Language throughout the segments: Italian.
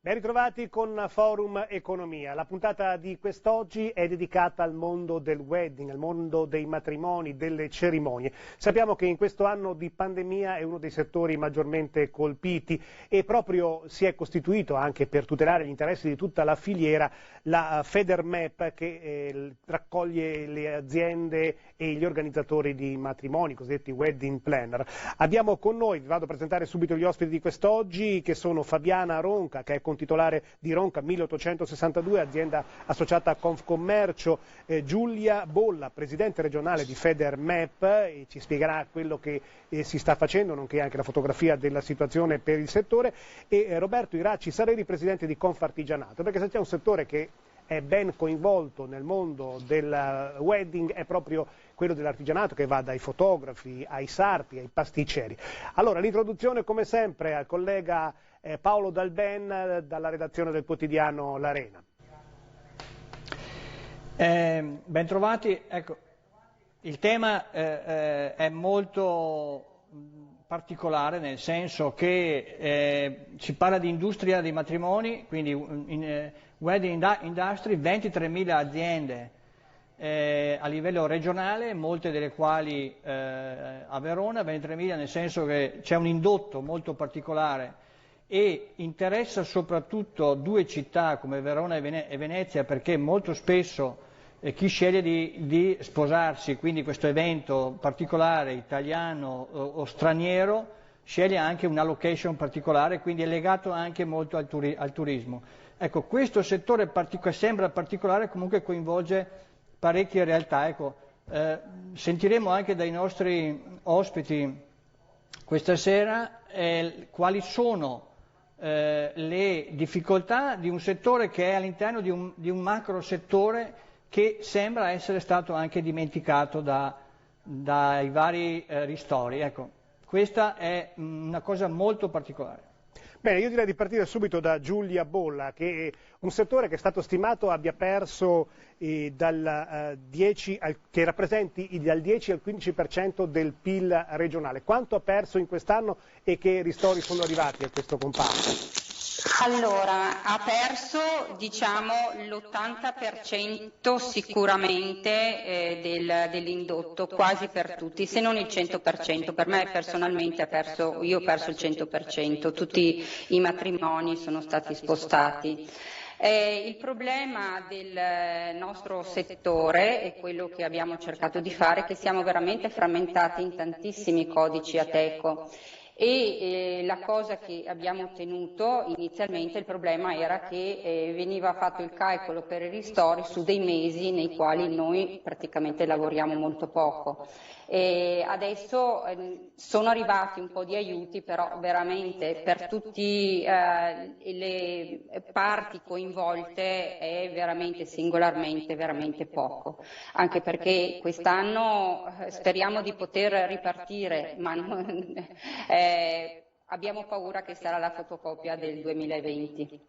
Ben ritrovati con Forum Economia. La puntata di quest'oggi è dedicata al mondo del wedding, al mondo dei matrimoni, delle cerimonie. Sappiamo che in questo anno di pandemia è uno dei settori maggiormente colpiti e proprio si è costituito, anche per tutelare gli interessi di tutta la filiera, la Federmap che raccoglie le aziende e gli organizzatori di matrimoni, cosiddetti wedding planner. Abbiamo con noi, vi vado a presentare subito gli ospiti di quest'oggi, che sono Fabiana Ronca, che è contitolare di Ronca 1862, azienda associata a Confcommercio, Giulia Bolla, presidente regionale di Federmap, e ci spiegherà quello che si sta facendo, nonché anche la fotografia della situazione per il settore, e Roberto Iracci Sareri, presidente di Confartigianato, perché se c'è un settore che è ben coinvolto nel mondo del wedding è proprio quello dell'artigianato, che va dai fotografi ai sarti, ai pasticceri. Allora, l'introduzione come sempre al collega Paolo Dalben dalla redazione del quotidiano L'Arena. Ben trovati. Ecco, il tema è molto particolare, nel senso che si parla di industria dei matrimoni, quindi wedding industry, 23.000 aziende a livello regionale, molte delle quali a Verona, 23.000 nel senso che c'è un indotto molto particolare e interessa soprattutto due città come Verona e Venezia, perché molto spesso chi sceglie di sposarsi, quindi questo evento particolare italiano o straniero, sceglie anche una location particolare, quindi è legato anche molto al turismo. Ecco, questo settore sembra particolare, comunque coinvolge parecchie realtà. Ecco, sentiremo anche dai nostri ospiti questa sera quali sono le difficoltà di un settore che è all'interno di un macro settore che sembra essere stato anche dimenticato dai vari ristori. Ecco, questa è una cosa molto particolare. Bene, io direi di partire subito da Giulia Bolla, che è un settore che è stato stimato abbia perso che rappresenti dal 10 al 15% del PIL regionale. Quanto ha perso in quest'anno e che ristori sono arrivati a questo comparto? Allora, ha perso diciamo l'80% sicuramente dell'indotto, quasi per tutti, se non il 100%. Per me personalmente io ho perso il 100%, tutti i matrimoni sono stati spostati. Il problema del nostro settore è quello che abbiamo cercato di fare, che siamo veramente frammentati in tantissimi codici Ateco. E la cosa che abbiamo ottenuto inizialmente, il problema era che veniva fatto il calcolo per i ristori su dei mesi nei quali noi praticamente lavoriamo molto poco. E adesso sono arrivati un po' di aiuti, però veramente per tutte le parti coinvolte è veramente singolarmente veramente poco, anche perché quest'anno speriamo di poter ripartire, ma abbiamo paura che sarà la fotocopia del 2020.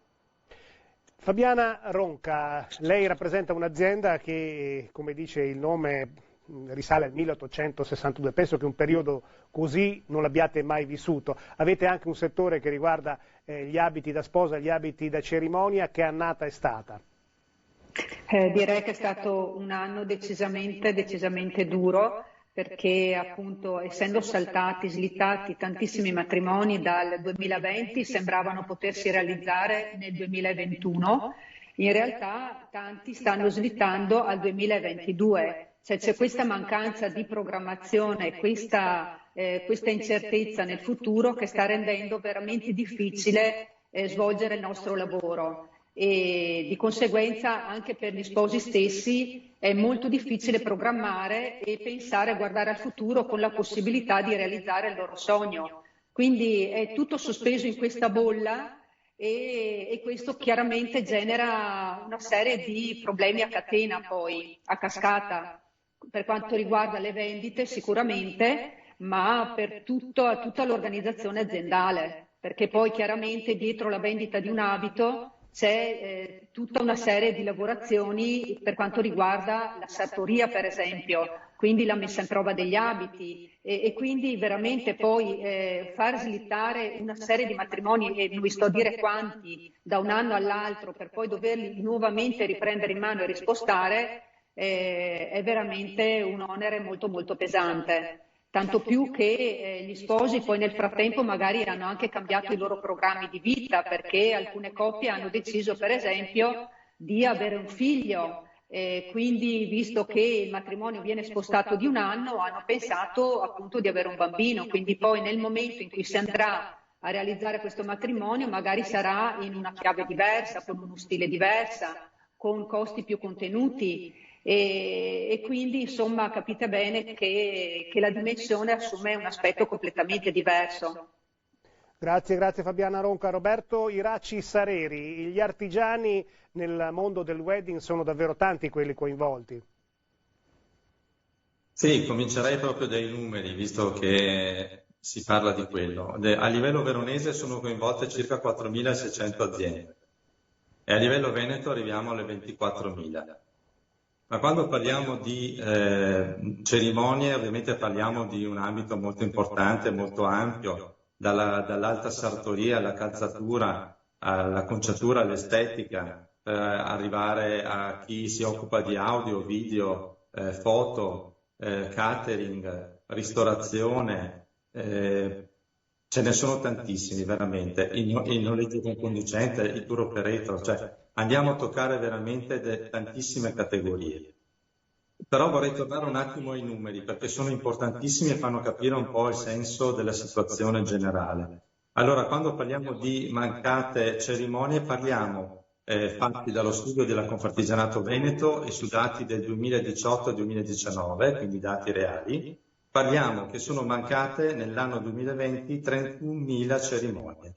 Fabiana Ronca, lei rappresenta un'azienda che, come dice il nome, risale al 1862, penso che un periodo così non l'abbiate mai vissuto. Avete anche un settore che riguarda gli abiti da sposa, gli abiti da cerimonia. Che annata è stata? Direi che è stato un anno decisamente duro, perché appunto essendo slittati tantissimi matrimoni dal 2020 sembravano potersi realizzare nel 2021, in realtà tanti stanno slittando al 2022. Cioè c'è questa mancanza di programmazione, questa incertezza nel futuro che sta rendendo veramente difficile svolgere il nostro lavoro. E di conseguenza anche per gli sposi stessi è molto difficile programmare e pensare a guardare al futuro con la possibilità di realizzare il loro sogno. Quindi è tutto sospeso in questa bolla e questo chiaramente genera una serie di problemi a catena, poi a cascata, per quanto riguarda le vendite sicuramente, ma per tutta l'organizzazione aziendale, perché poi chiaramente dietro la vendita di un abito c'è tutta una serie di lavorazioni per quanto riguarda la sartoria, per esempio, quindi la messa in prova degli abiti e quindi veramente poi far slittare una serie di matrimoni, e non vi sto a dire quanti, da un anno all'altro per poi doverli nuovamente riprendere in mano e rispostare, è veramente un onere molto molto pesante. Tanto più che gli sposi poi nel frattempo magari hanno anche cambiato i loro programmi di vita, perché alcune coppie hanno deciso per esempio di avere un figlio, quindi visto che il matrimonio viene spostato di un anno hanno pensato appunto di avere un bambino, quindi poi nel momento in cui si andrà a realizzare questo matrimonio magari sarà in una chiave diversa, con uno stile diversa, con costi più contenuti. E quindi insomma capite bene che la dimensione assume un aspetto completamente diverso. Grazie Fabiana Ronca. Roberto Iraci Sareri, gli artigiani nel mondo del wedding sono davvero tanti quelli coinvolti? Sì, comincerei proprio dai numeri, visto che si parla di quello. A livello veronese sono coinvolte circa 4.600 aziende e a livello veneto arriviamo alle 24.000. Ma quando parliamo di cerimonie, ovviamente parliamo di un ambito molto importante, molto ampio, dall'alta sartoria alla calzatura, alla conciatura, all'estetica, per arrivare a chi si occupa di audio, video, foto, catering, ristorazione. Ce ne sono tantissimi veramente, il noleggio con conducente, il tour operator, cioè andiamo a toccare veramente tantissime categorie. Però vorrei tornare un attimo ai numeri perché sono importantissimi e fanno capire un po' il senso della situazione generale. Allora, quando parliamo di mancate cerimonie parliamo fatti dallo studio della Confartigianato Veneto e su dati del 2018-2019, quindi dati reali. Parliamo che sono mancate nell'anno 2020 31.000 cerimonie,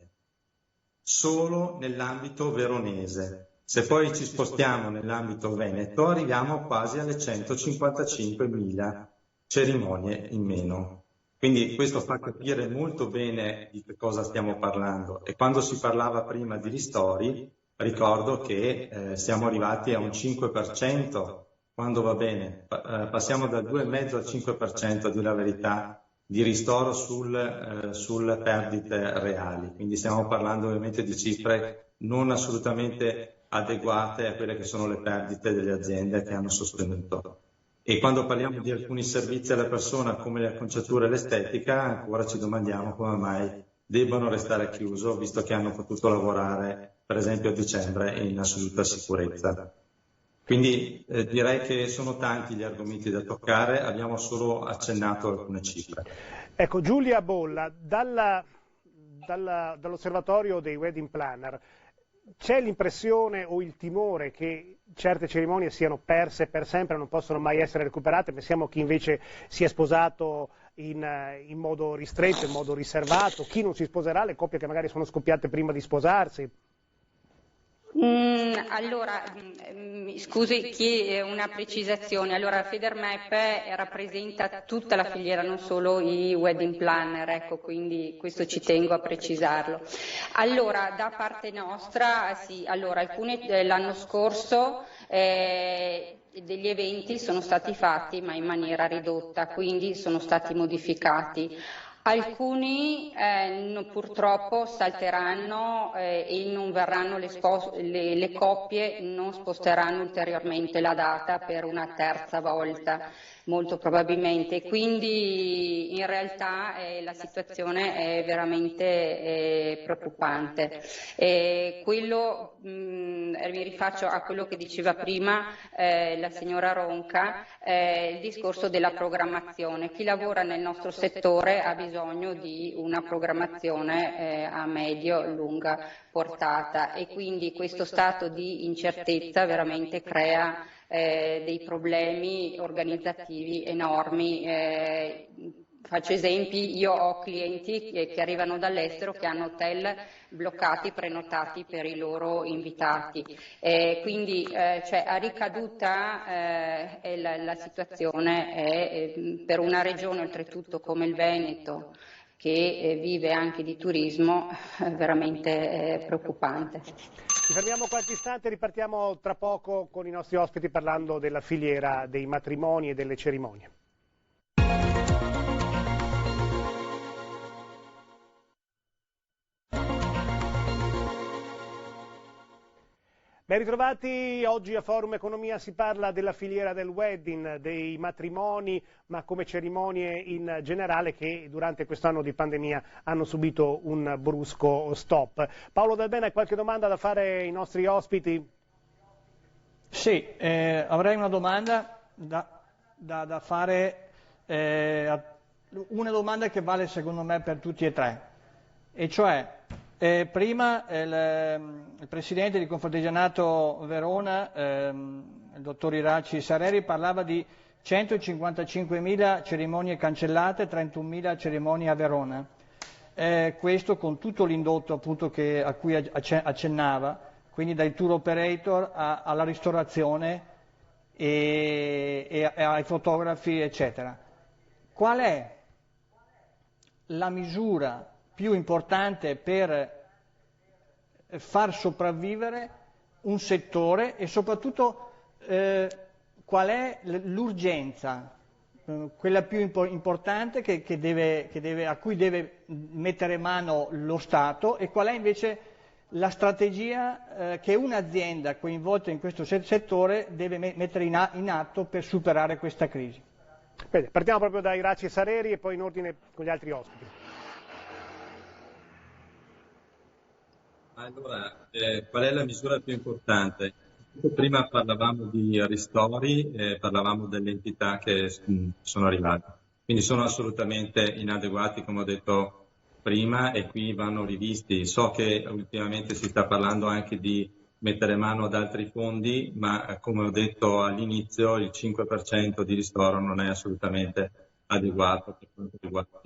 solo nell'ambito veronese. Se poi ci spostiamo nell'ambito veneto arriviamo quasi alle 155.000 cerimonie in meno. Quindi questo fa capire molto bene di che cosa stiamo parlando. E quando si parlava prima di ristori, ricordo che siamo arrivati a un 5%, quando va bene, passiamo dal 2,5 al 5%, a dire la verità, di ristoro sulle perdite reali. Quindi stiamo parlando ovviamente di cifre non assolutamente adeguate a quelle che sono le perdite delle aziende che hanno sostenuto. E quando parliamo di alcuni servizi alla persona come le acconciature e l'estetica, ancora ci domandiamo come mai debbano restare chiusi, visto che hanno potuto lavorare per esempio a dicembre in assoluta sicurezza. Quindi direi che sono tanti gli argomenti da toccare, abbiamo solo accennato alcune cifre. Ecco, Giulia Bolla, dall'osservatorio dei wedding planner, c'è l'impressione o il timore che certe cerimonie siano perse per sempre, non possono mai essere recuperate? Pensiamo a chi invece si è sposato in modo ristretto, in modo riservato, chi non si sposerà, le coppie che magari sono scoppiate prima di sposarsi. Allora, scusi, una precisazione. Allora, Federmap rappresenta tutta la filiera, non solo i wedding planner, ecco, quindi questo ci tengo a precisarlo. Allora, da parte nostra, sì, allora, l'anno scorso degli eventi sono stati fatti ma in maniera ridotta, quindi sono stati modificati. Alcuni purtroppo salteranno e non verranno le coppie non sposteranno ulteriormente la data per una terza volta, molto probabilmente. Quindi in realtà la situazione è veramente preoccupante. Mi rifaccio a quello che diceva prima la signora Ronca, il discorso della programmazione. Chi lavora nel nostro settore ha bisogno di una programmazione a medio-lunga portata e quindi questo stato di incertezza veramente crea dei problemi organizzativi enormi. Faccio esempi, io ho clienti che arrivano dall'estero che hanno hotel bloccati, prenotati per i loro invitati, quindi cioè, a ricaduta la situazione è per una regione oltretutto come il Veneto, che vive anche di turismo, veramente preoccupante. Ci fermiamo qualche istante, ripartiamo tra poco con i nostri ospiti parlando della filiera dei matrimoni e delle cerimonie. Ben ritrovati, oggi a Forum Economia si parla della filiera del wedding, dei matrimoni, ma come cerimonie in generale che durante quest'anno di pandemia hanno subito un brusco stop. Paolo Del Bene, qualche domanda da fare ai nostri ospiti? Sì, avrei una domanda da fare, una domanda che vale secondo me per tutti e tre, e cioè prima il presidente di Confartigianato Verona, il dottor Iraci Sareri, parlava di 155.000 cerimonie cancellate, 31.000 cerimonie a Verona. Questo con tutto l'indotto appunto a cui accennava, quindi dai tour operator alla ristorazione e ai fotografi, eccetera. Qual è la misura più importante per far sopravvivere un settore e soprattutto qual è l'urgenza, quella più importante a cui deve mettere mano lo Stato, e qual è invece la strategia che un'azienda coinvolta in questo settore deve mettere in atto per superare questa crisi? Bene, partiamo proprio da Iraci Sareri e poi in ordine con gli altri ospiti. Allora, qual è la misura più importante? Prima parlavamo di ristori, parlavamo delle entità che sono arrivate, quindi sono assolutamente inadeguati, come ho detto prima, e qui vanno rivisti. So che ultimamente si sta parlando anche di mettere mano ad altri fondi, ma come ho detto all'inizio il 5% di ristoro non è assolutamente adeguato per quanto riguarda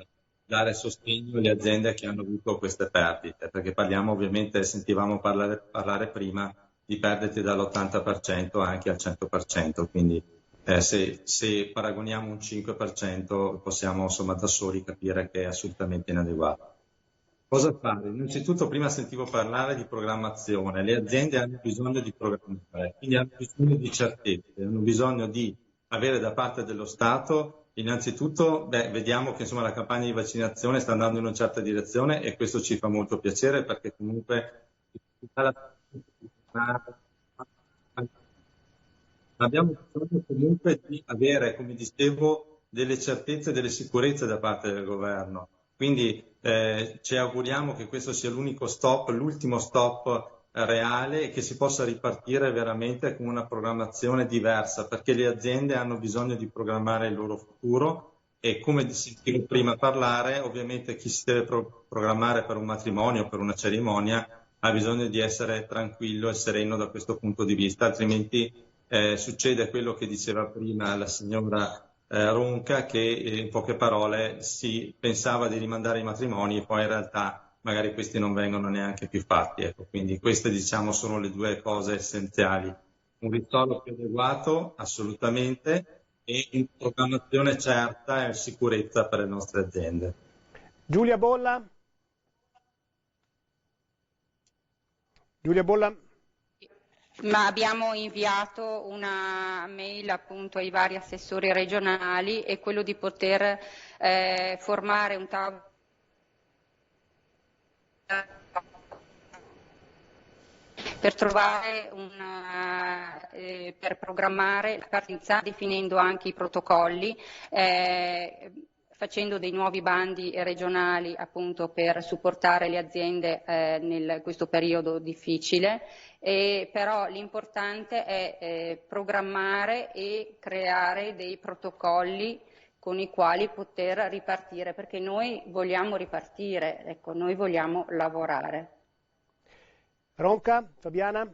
dare sostegno alle aziende che hanno avuto queste perdite, perché parliamo ovviamente, sentivamo parlare prima di perdite dall'80% anche al 100%, quindi se paragoniamo un 5% possiamo insomma da soli capire che è assolutamente inadeguato. Cosa fare? Innanzitutto prima sentivo parlare di programmazione, le aziende hanno bisogno di programmare, quindi hanno bisogno di certezze, hanno bisogno di avere da parte dello Stato. Innanzitutto, vediamo che insomma, la campagna di vaccinazione sta andando in una certa direzione e questo ci fa molto piacere, perché comunque abbiamo bisogno comunque di avere, come dicevo, delle certezze e delle sicurezze da parte del governo. Quindi ci auguriamo che questo sia l'ultimo stop reale, e che si possa ripartire veramente con una programmazione diversa, perché le aziende hanno bisogno di programmare il loro futuro, e come sentivo prima parlare, ovviamente chi si deve programmare per un matrimonio, per una cerimonia, ha bisogno di essere tranquillo e sereno da questo punto di vista, altrimenti succede quello che diceva prima la signora Ronca, che in poche parole si pensava di rimandare i matrimoni e poi in realtà magari questi non vengono neanche più fatti. Ecco, quindi queste diciamo sono le due cose essenziali: un ristoro più adeguato assolutamente, e una programmazione certa e sicurezza per le nostre aziende. Giulia Bolla? Giulia Bolla? Ma abbiamo inviato una mail appunto ai vari assessori regionali, e quello di poter formare un tavolo per trovare per programmare la partenza, definendo anche i protocolli, facendo dei nuovi bandi regionali appunto per supportare le aziende in questo periodo difficile. Però l'importante è programmare e creare dei protocolli con i quali poter ripartire, perché noi vogliamo ripartire, ecco, noi vogliamo lavorare. Ronca, Fabiana?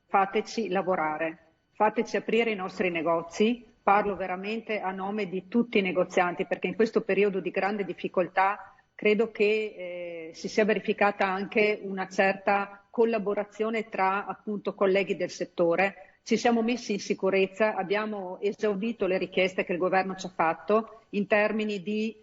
Fateci lavorare, fateci aprire i nostri negozi. Parlo veramente a nome di tutti i negozianti, perché in questo periodo di grande difficoltà credo che si sia verificata anche una certa collaborazione tra appunto colleghi del settore, ci siamo messi in sicurezza, abbiamo esaudito le richieste che il governo ci ha fatto in termini di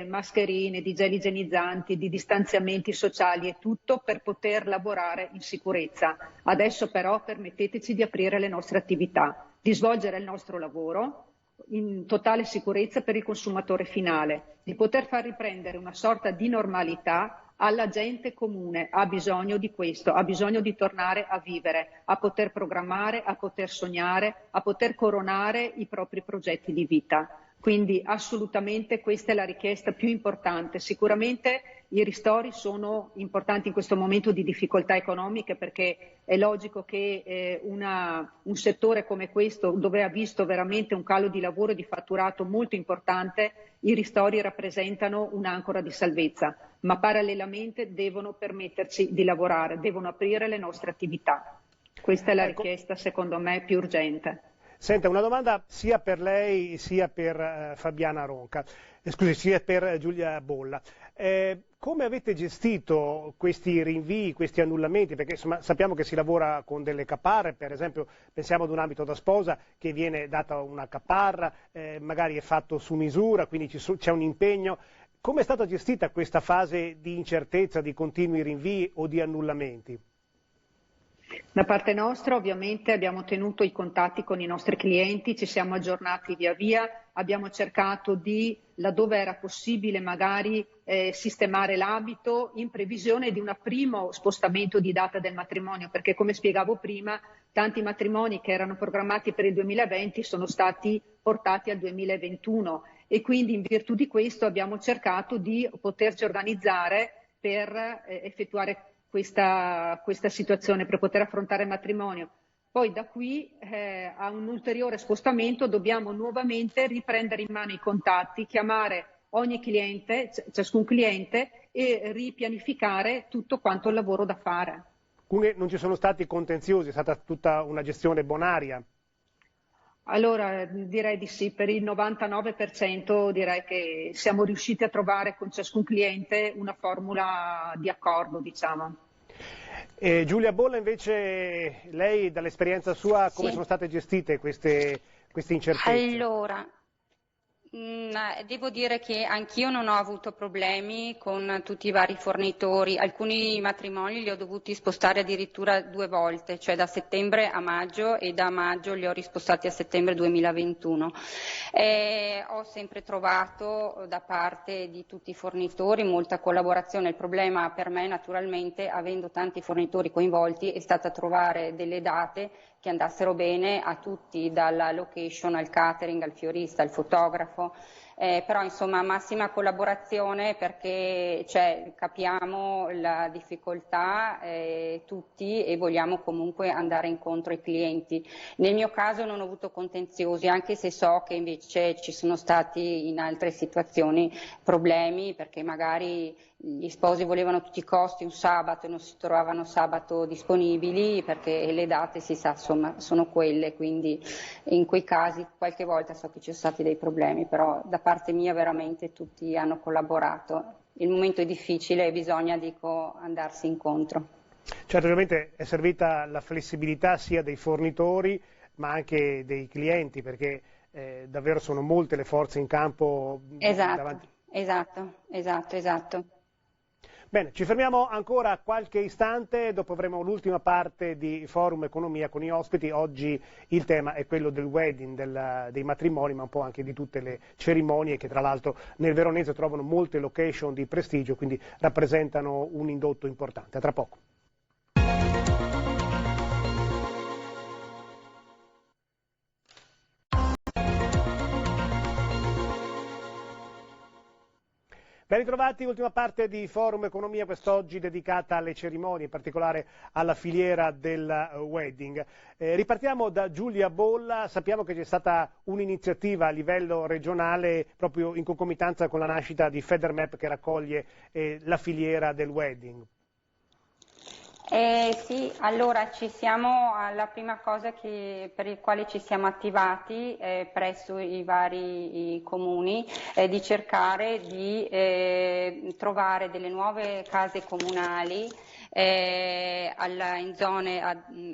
mascherine, di gel igienizzanti, di distanziamenti sociali e tutto per poter lavorare in sicurezza. Adesso però permetteteci di aprire le nostre attività, di svolgere il nostro lavoro in totale sicurezza per il consumatore finale, di poter far riprendere una sorta di normalità alla gente comune. Ha bisogno di questo, ha bisogno di tornare a vivere, a poter programmare, a poter sognare, a poter coronare i propri progetti di vita. Quindi assolutamente questa è la richiesta più importante. Sicuramente i ristori sono importanti in questo momento di difficoltà economiche, perché è logico che un settore come questo, dove ha visto veramente un calo di lavoro e di fatturato molto importante, i ristori rappresentano un'ancora di salvezza, ma parallelamente devono permetterci di lavorare, devono aprire le nostre attività. Questa è la richiesta, secondo me, più urgente. Senta, una domanda sia per lei sia per Fabiana Ronca, scusi, sia per Giulia Bolla. Come avete gestito questi rinvii, questi annullamenti? Perché insomma, sappiamo che si lavora con delle caparre, per esempio pensiamo ad un abito da sposa che viene data una caparra, magari è fatto su misura, quindi c'è un impegno. Come è stata gestita questa fase di incertezza, di continui rinvii o di annullamenti? Da parte nostra ovviamente abbiamo tenuto i contatti con i nostri clienti, ci siamo aggiornati via via, abbiamo cercato di, laddove era possibile, magari sistemare l'abito in previsione di un primo spostamento di data del matrimonio, perché come spiegavo prima, tanti matrimoni che erano programmati per il 2020 sono stati portati al 2021 e quindi in virtù di questo abbiamo cercato di poterci organizzare per effettuare questa situazione, per poter affrontare il matrimonio. Poi da qui a un ulteriore spostamento dobbiamo nuovamente riprendere in mano i contatti, chiamare ogni cliente, ciascun cliente, e ripianificare tutto quanto il lavoro da fare. Quindi non ci sono stati contenziosi, è stata tutta una gestione bonaria? Allora direi di sì, per il 99% direi che siamo riusciti a trovare con ciascun cliente una formula di accordo, diciamo. Giulia Bolla, invece, lei dall'esperienza sua come sono state gestite queste incertezze? Allora, devo dire che anch'io non ho avuto problemi con tutti i vari fornitori, alcuni matrimoni li ho dovuti spostare addirittura 2 volte, cioè da settembre a maggio e da maggio li ho rispostati a settembre 2021. Ho sempre trovato da parte di tutti i fornitori molta collaborazione, il problema per me naturalmente, avendo tanti fornitori coinvolti, è stata trovare delle date che andassero bene a tutti, dalla location al catering, al fiorista, al fotografo, però insomma massima collaborazione perché capiamo la difficoltà tutti e vogliamo comunque andare incontro ai clienti. Nel mio caso non ho avuto contenziosi, anche se so che invece ci sono stati in altre situazioni problemi, perché magari gli sposi volevano a tutti i costi un sabato e non si trovavano sabato disponibili, perché le date si sa insomma sono quelle, quindi in quei casi qualche volta so che ci sono stati dei problemi, però da parte mia veramente tutti hanno collaborato. Il momento è difficile e bisogna, andarsi incontro. Certo, ovviamente è servita la flessibilità sia dei fornitori ma anche dei clienti, perché davvero sono molte le forze in campo. Esatto. Bene, ci fermiamo ancora qualche istante, dopo avremo l'ultima parte di Forum Economia con i ospiti. Oggi il tema è quello del wedding, dei matrimoni, ma un po' anche di tutte le cerimonie che tra l'altro nel Veronese trovano molte location di prestigio, quindi rappresentano un indotto importante. A tra poco. Ben ritrovati, ultima parte di Forum Economia, quest'oggi dedicata alle cerimonie, in particolare alla filiera del wedding. Ripartiamo da Giulia Bolla, sappiamo che c'è stata un'iniziativa a livello regionale proprio in concomitanza con la nascita di Federmap che raccoglie la filiera del wedding. Sì, allora la prima cosa per il quale ci siamo attivati presso i vari comuni è di cercare di trovare delle nuove case comunali in zone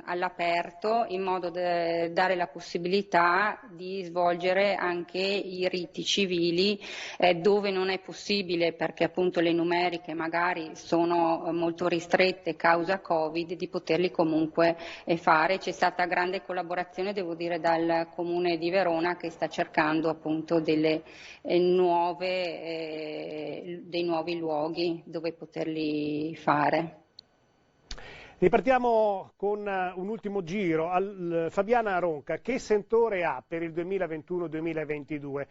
all'aperto, in modo da dare la possibilità di svolgere anche i riti civili dove non è possibile, perché appunto le numeriche magari sono molto ristrette causa Covid, di poterli comunque fare. C'è stata grande collaborazione, devo dire, dal Comune di Verona, che sta cercando appunto dei nuovi luoghi dove poterli fare. Ripartiamo con un ultimo giro. Fabiana Ronca, che sentore ha per il 2021-2022?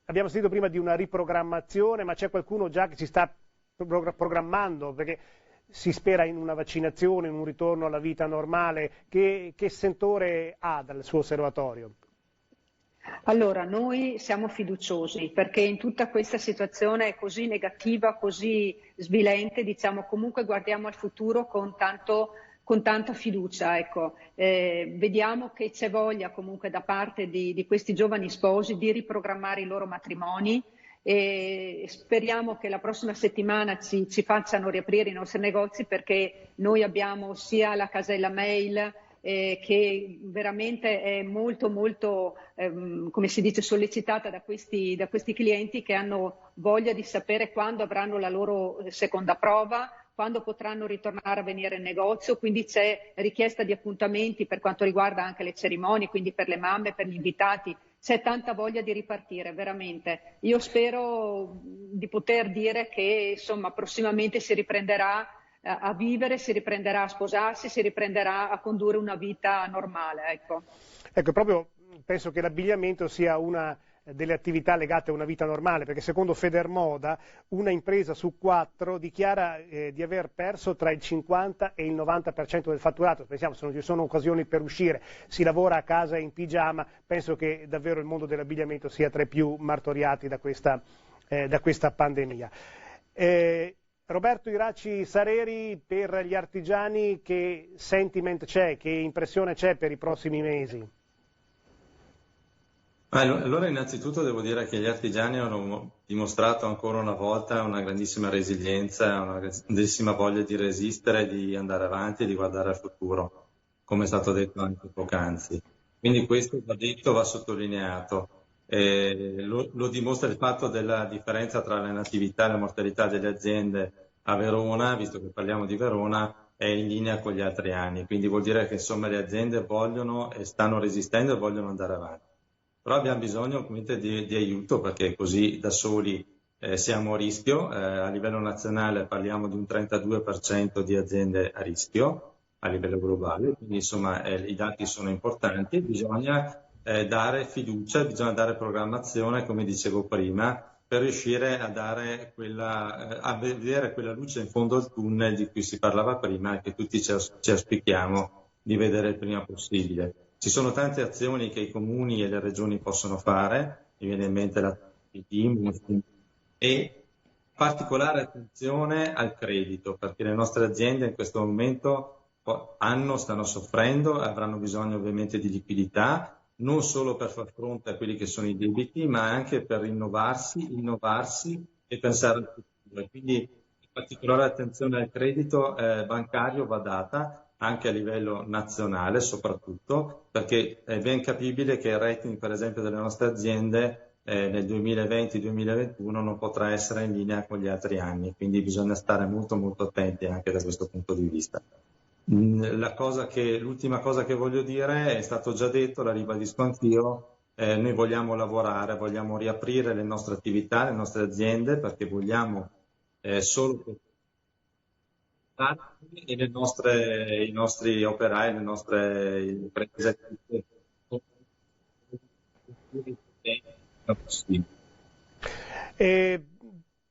Abbiamo sentito prima di una riprogrammazione, ma c'è qualcuno già che si sta programmando, perché si spera in una vaccinazione, in un ritorno alla vita normale. Che sentore ha dal suo osservatorio? Allora, noi siamo fiduciosi perché in tutta questa situazione così negativa, così svilente, diciamo, comunque guardiamo al futuro con tanta fiducia. Ecco. Vediamo che c'è voglia comunque da parte di questi giovani sposi di riprogrammare i loro matrimoni e speriamo che la prossima settimana ci facciano riaprire i nostri negozi, perché noi abbiamo sia la casella mail che veramente è molto come si dice, sollecitata da questi clienti che hanno voglia di sapere quando avranno la loro seconda prova, quando potranno ritornare a venire in negozio. Quindi c'è richiesta di appuntamenti per quanto riguarda anche le cerimonie, quindi per le mamme, per gli invitati. C'è tanta voglia di ripartire, veramente. Io spero di poter dire che insomma prossimamente si riprenderà a vivere, si riprenderà a sposarsi, si riprenderà a condurre una vita normale. Ecco, proprio penso che l'abbigliamento sia una delle attività legate a una vita normale, perché secondo Federmoda una impresa su 4 dichiara di aver perso tra il 50 e il 90% del fatturato. Pensiamo, se non ci sono occasioni per uscire, si lavora a casa in pigiama, penso che davvero il mondo dell'abbigliamento sia tra i più martoriati da questa pandemia. Roberto Iraci Sareri, per gli artigiani che sentiment c'è, che impressione c'è per i prossimi mesi? Allora innanzitutto devo dire che gli artigiani hanno dimostrato ancora una volta una grandissima resilienza, una grandissima voglia di resistere, di andare avanti e di guardare al futuro, come è stato detto anche poc'anzi. Quindi questo va detto, va sottolineato. Lo dimostra il fatto della differenza tra la natività e la mortalità delle aziende a Verona, visto che parliamo di Verona, è in linea con gli altri anni. Quindi vuol dire che insomma le aziende vogliono e stanno resistendo e vogliono andare avanti. Però abbiamo bisogno ovviamente di aiuto, perché così da soli siamo a rischio. A livello nazionale parliamo di un 32% di aziende a rischio a livello globale, quindi insomma i dati sono importanti. Bisogna dare fiducia, bisogna dare programmazione, come dicevo prima, per riuscire a vedere quella luce in fondo al tunnel di cui si parlava prima e che tutti ci auspichiamo di vedere il prima possibile. Ci sono tante azioni che i comuni e le regioni possono fare, mi viene in mente la TIM, e particolare attenzione al credito, perché le nostre aziende in questo momento stanno soffrendo e avranno bisogno ovviamente di liquidità, non solo per far fronte a quelli che sono i debiti, ma anche per innovarsi e pensare al futuro. Quindi particolare attenzione al credito bancario va data anche a livello nazionale soprattutto, perché è ben capibile che il rating per esempio delle nostre aziende nel 2020-2021 non potrà essere in linea con gli altri anni, quindi bisogna stare molto attenti anche da questo punto di vista. L'ultima cosa che voglio dire è stato già detto, la ribadisco anch'io, noi vogliamo lavorare, vogliamo riaprire le nostre attività, le nostre aziende, perché vogliamo solo e i nostri operai, le nostre imprese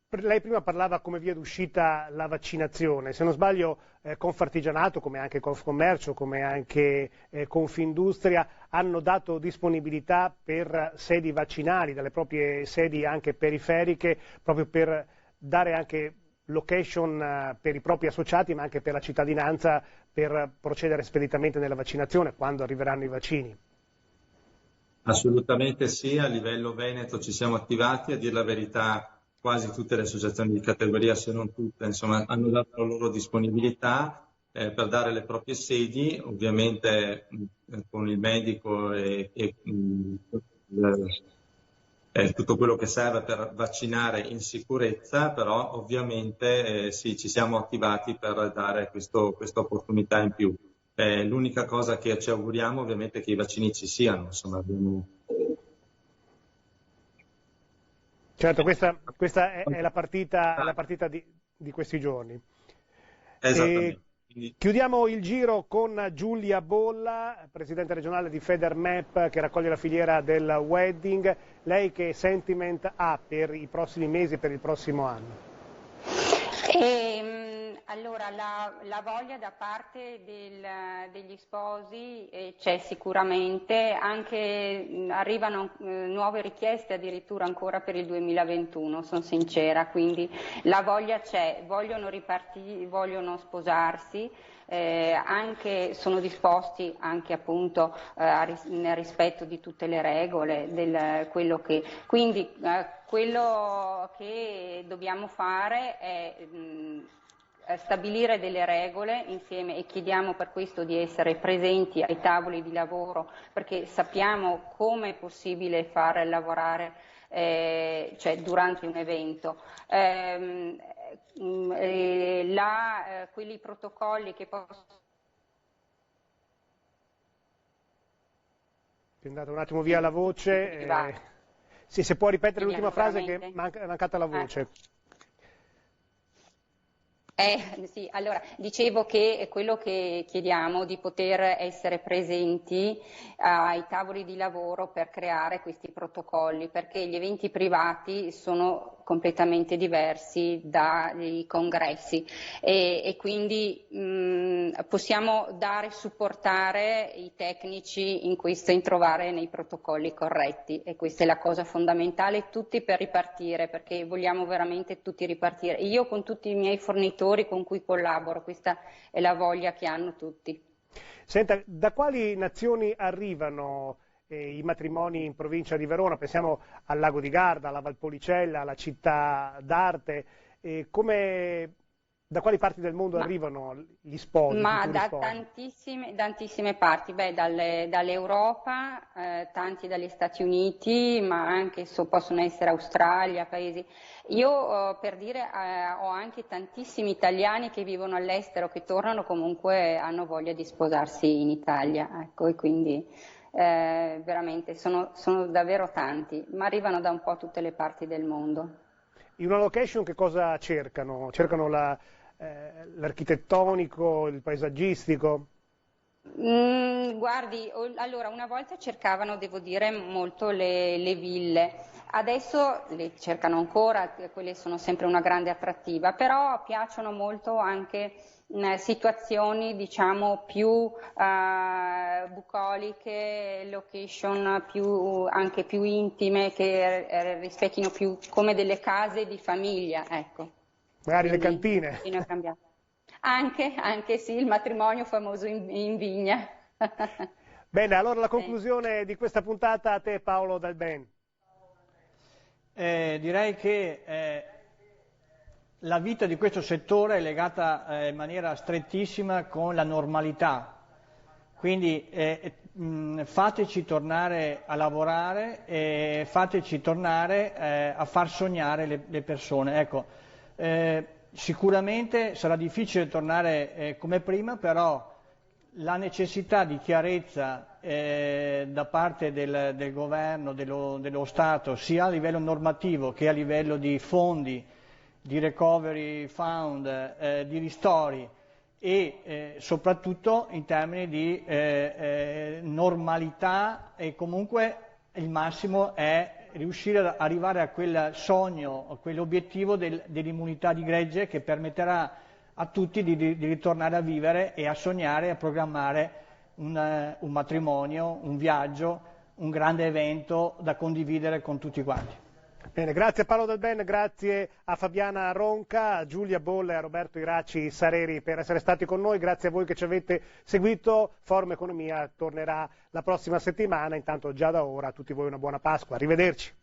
lei prima parlava come via d'uscita la vaccinazione, se non sbaglio Confartigianato, come anche Confcommercio, come anche Confindustria hanno dato disponibilità per sedi vaccinali, dalle proprie sedi anche periferiche, proprio per dare anche location per i propri associati ma anche per la cittadinanza per procedere speditamente nella vaccinazione quando arriveranno i vaccini. Assolutamente sì, a livello Veneto ci siamo attivati, a dire la verità quasi tutte le associazioni di categoria, se non tutte, insomma, hanno dato la loro disponibilità per dare le proprie sedi, ovviamente con il medico e tutto quello che serve per vaccinare in sicurezza, però ovviamente sì, ci siamo attivati per dare questa opportunità in più. L'unica cosa che ci auguriamo ovviamente è che i vaccini ci siano, insomma, Certo, questa è la partita di questi giorni. Esattamente. Chiudiamo il giro con Giulia Bolla, presidente regionale di Federmap, che raccoglie la filiera del wedding. Lei che sentiment ha per i prossimi mesi e per il prossimo anno? Allora, la voglia da parte degli sposi c'è sicuramente, anche arrivano nuove richieste addirittura ancora per il 2021, sono sincera, quindi la voglia c'è, vogliono ripartire, vogliono sposarsi. Anche sono disposti anche appunto nel rispetto di tutte le regole, quello che dobbiamo fare è stabilire delle regole insieme e chiediamo per questo di essere presenti ai tavoli di lavoro, perché sappiamo come è possibile far lavorare cioè durante un evento. Quelli protocolli che possono... È andata un attimo via la voce. Sì, se può ripetere l'ultima frase che è mancata la voce. Sì, allora dicevo che quello che chiediamo di poter essere presenti ai tavoli di lavoro per creare questi protocolli, perché gli eventi privati sono completamente diversi dai congressi e quindi possiamo supportare i tecnici in trovare nei protocolli corretti, e questa è la cosa fondamentale, tutti per ripartire, perché vogliamo veramente tutti ripartire. Io con tutti i miei fornitori con cui collaboro, questa è la voglia che hanno tutti. Senta, da quali nazioni arrivano i matrimoni in provincia di Verona? Pensiamo al Lago di Garda, alla Valpolicella, alla Città d'Arte. Da quali parti del mondo arrivano gli sposi? Ma da sposi? tantissime parti, dall'Europa, tanti dagli Stati Uniti, ma anche possono essere Australia, paesi. Io per dire ho anche tantissimi italiani che vivono all'estero, che tornano, comunque hanno voglia di sposarsi in Italia, ecco, e quindi veramente sono davvero tanti, ma arrivano da un po' tutte le parti del mondo. In una location che cosa cercano? Cercano l'architettonico, il paesaggistico? Guardi, allora una volta cercavano, devo dire, molto le ville, adesso le cercano ancora, quelle sono sempre una grande attrattiva, però piacciono molto anche situazioni diciamo più bucoliche, location anche più intime, che rispecchino più come delle case di famiglia, ecco. Magari quindi, le cantine. Anche sì, il matrimonio famoso in vigna. Bene, allora la conclusione di questa puntata a te, Paolo Dalben. Direi che la vita di questo settore è legata in maniera strettissima con la normalità, quindi fateci tornare a lavorare e fateci tornare a far sognare le persone. Ecco, sicuramente sarà difficile tornare come prima, però la necessità di chiarezza da parte del governo, dello Stato, sia a livello normativo che a livello di fondi, di recovery fund, di ristori e soprattutto in termini di normalità, e comunque il massimo è riuscire ad arrivare a quel sogno, a quell'obiettivo dell'immunità di gregge, che permetterà a tutti di ritornare a vivere e a sognare e a programmare un matrimonio, un viaggio, un grande evento da condividere con tutti quanti. Bene, grazie a Paolo Dalben, grazie a Fabiana Ronca, a Giulia Bolla e a Roberto Iraci Sareri per essere stati con noi, grazie a voi che ci avete seguito. Forum Economia tornerà la prossima settimana, intanto già da ora a tutti voi una buona Pasqua, arrivederci.